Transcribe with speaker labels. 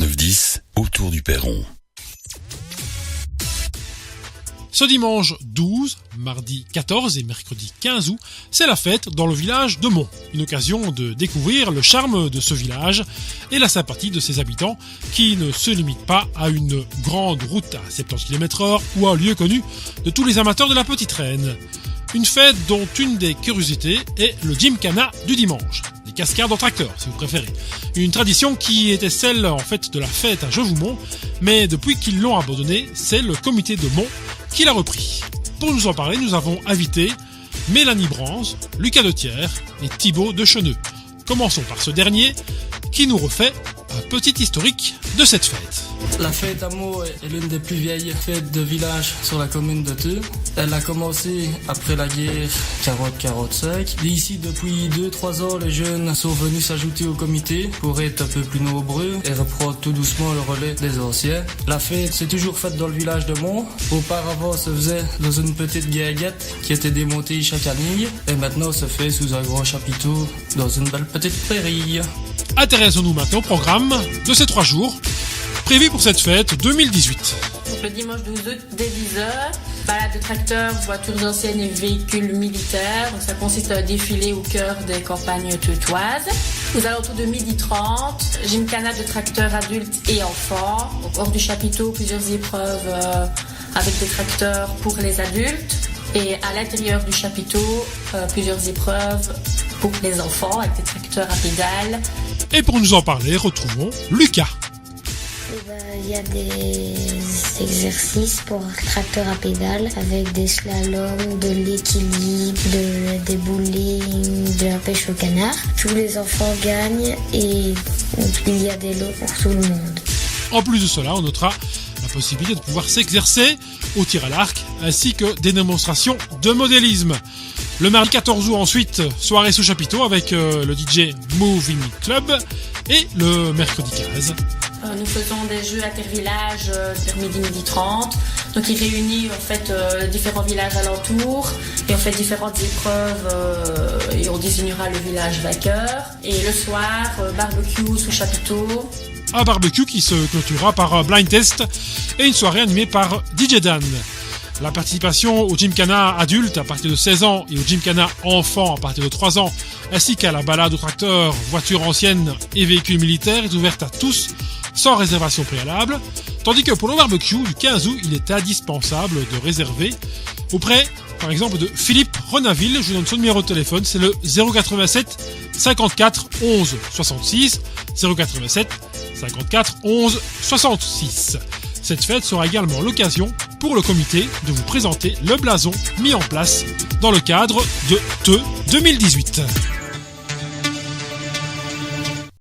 Speaker 1: 4910, autour du Perron.
Speaker 2: Ce dimanche 12, mardi 14 et mercredi 15 août, c'est la fête dans le village de Mont. Une occasion de découvrir le charme de ce village et la sympathie de ses habitants qui ne se limitent pas à une grande route à 70 km/h ou à un lieu connu de tous les amateurs de la petite reine. Une fête dont une des curiosités est le Gymkhana du dimanche. Les cascades en tracteur, si vous préférez. Une tradition qui était celle, en fait, de la fête à Jevoumont, mais depuis qu'ils l'ont abandonnée, c'est le comité de Mont qui l'a repris. Pour nous en parler, nous avons invité Mélanie Branze, Lucas de Thiers et Thibaut de Cheneux. Commençons par ce dernier, qui nous refait un petit historique de cette fête.
Speaker 3: La fête à Meaux est l'une des plus vieilles fêtes de village sur la commune de Theux. Elle a commencé après la guerre 40-45. D'ici, depuis 2-3 ans, les jeunes sont venus s'ajouter au comité pour être un peu plus nombreux et reprendre tout doucement le relais des anciens. La fête s'est toujours faite dans le village de Mont. Auparavant, se faisait dans une petite guinguette qui était démontée chaque année. Et maintenant, se fait sous un grand chapiteau dans une belle petite prairie.
Speaker 2: Intéressons-nous maintenant au programme de ces 3 jours prévus pour cette fête 2018.
Speaker 4: Donc le dimanche 12 août, dès 10h, balade de tracteurs, voitures anciennes et véhicules militaires. Donc ça consiste à un défilé au cœur des campagnes teutoises. Aux alentours de 12h30, gymkhana de tracteurs adultes et enfants. Donc hors du chapiteau, plusieurs épreuves avec des tracteurs pour les adultes. Et à l'intérieur du chapiteau, plusieurs épreuves pour les enfants avec des tracteurs à pédales.
Speaker 2: Et pour nous en parler, retrouvons Lucas.
Speaker 5: Il y a des exercices pour tracteur à pédales avec des slaloms, de l'équilibre, des bowling, de la pêche au canard. Tous les enfants gagnent et il y a des lots pour tout le monde.
Speaker 2: En plus de cela, on notera la possibilité de pouvoir s'exercer au tir à l'arc ainsi que des démonstrations de modélisme. Le mardi 14 août ensuite, soirée sous chapiteau avec le DJ Moving Club et le mercredi 15.
Speaker 4: Nous faisons des jeux intervillages vers midi 30. Donc il réunit en fait différents villages alentours et on fait différentes épreuves et on désignera le village vainqueur. Et le soir, barbecue sous chapiteau.
Speaker 2: Un barbecue qui se clôturera par un blind test et une soirée animée par DJ Dan. La participation au Gymkhana adulte à partir de 16 ans et au Gymkhana enfant à partir de 3 ans, ainsi qu'à la balade au tracteur, voitures anciennes et véhicules militaires est ouverte à tous, sans réservation préalable, tandis que pour le barbecue du 15 août, il est indispensable de réserver auprès, par exemple, de Philippe Renaville. Je vous donne son numéro de téléphone, c'est le 087 54 11 66, 087 54 11 66. Cette fête sera également l'occasion pour le comité de vous présenter le blason mis en place dans le cadre de Theux 2018.